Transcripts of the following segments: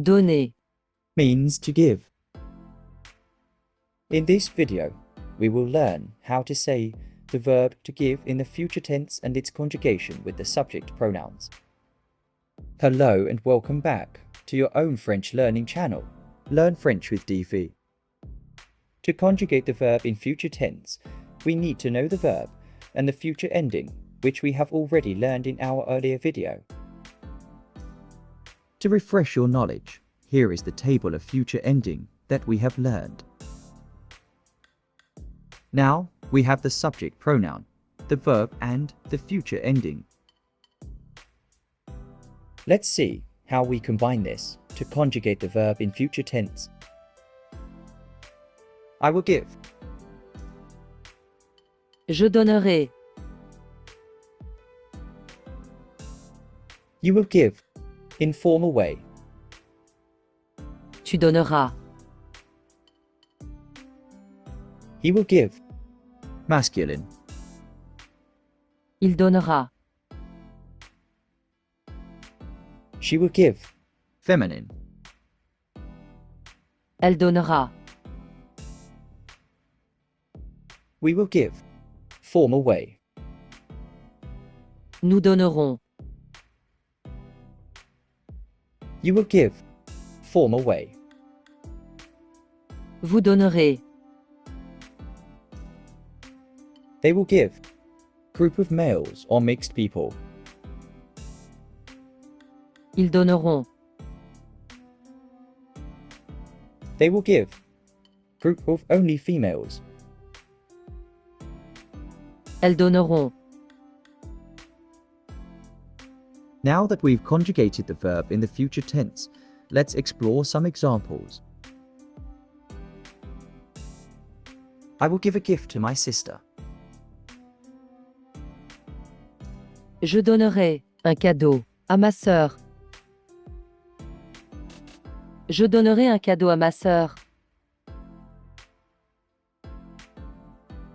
donner, means to give. In this video, we will learn how to say the verb to give in the future tense and its conjugation with the subject pronouns. Hello and welcome back to your own French learning channel, Learn French with Di.Vi. To conjugate the verb in future tense, we need to know the verb and the future ending, which we have already learned in our earlier video. To refresh your knowledge, here is the table of future ending that we have learned. Now, we have the subject pronoun, the verb and the future ending. Let's see how we combine this to conjugate the verb in future tense. I will give. je donnerai, You will give. Informal way. tu donneras, He will give. Masculine. il donnera, She will give. Feminine. elle donnera, We will give. Formal way. nous donnerons, You will give. Formal way. vous donnerez, They will give. Group of males or mixed people. ils donneront, They will give. Group of only females. elles donneront. Now that we've conjugated the verb in the future tense, let's explore some examples. I will give a gift to my sister. Je donnerai un cadeau à ma sœur. Je donnerai un cadeau à ma sœur.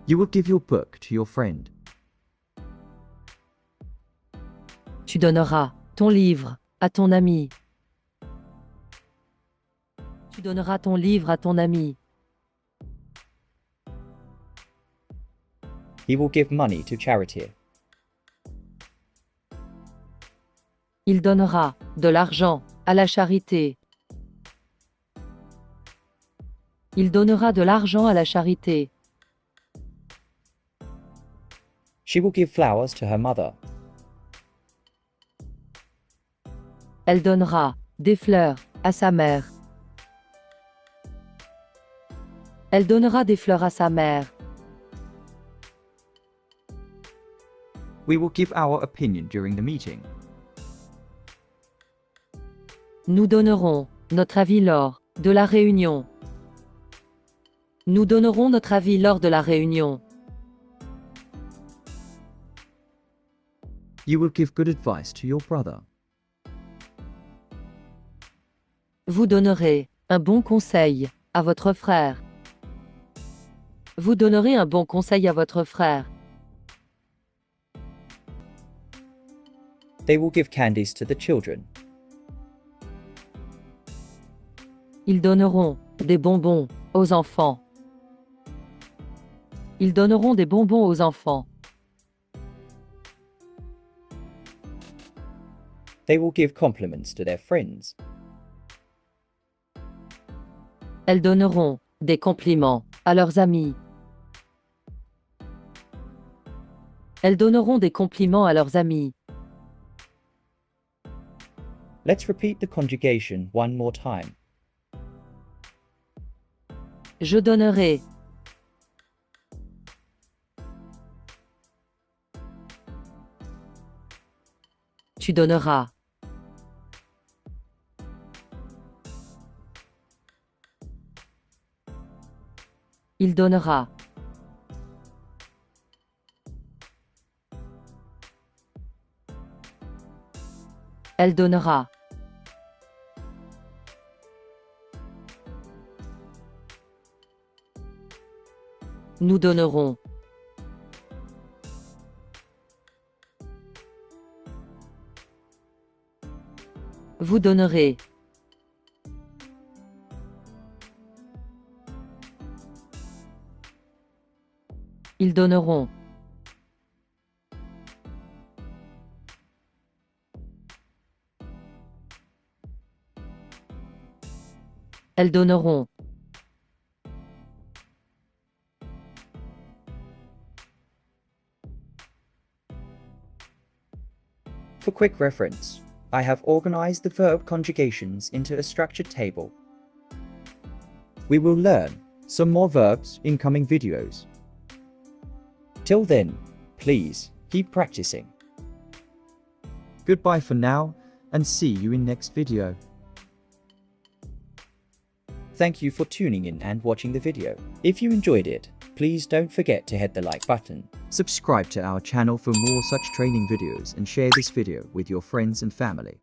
You will give your book to your friend. Tu donneras ton livre à ton ami. Tu donneras ton livre à ton ami. He will give money to charity. Il donnera de l'argent à la charité. Il donnera de l'argent à la charité. She will give flowers to her mother. Elle donnera des fleurs à sa mère. Elle donnera des fleurs à sa mère. We will give our opinion during the meeting. Nous donnerons notre avis lors de la réunion. Nous donnerons notre avis lors de la réunion. You will give good advice to your brother. Vous donnerez un bon conseil à votre frère. Vous donnerez un bon conseil à votre frère. They will give candies to the children. Ils donneront des bonbons aux enfants. Ils donneront des bonbons aux enfants. They will give compliments to their friends. Elles donneront des compliments à leurs amis. Elles donneront des compliments à leurs amis. Let's repeat the conjugation one more time. Je donnerai. Tu donneras. Il donnera. Elle donnera. Nous donnerons. Vous donnerez. Ils donneront. Elles donneront. For quick reference, I have organized the verb conjugations into a structured table. We will learn some more verbs in coming videos. Till then, please keep practicing. Goodbye for now, and see you in next video. Thank you for tuning in and watching the video. If you enjoyed it, please don't forget to hit the like button. Subscribe to our channel for more such training videos and share this video with your friends and family.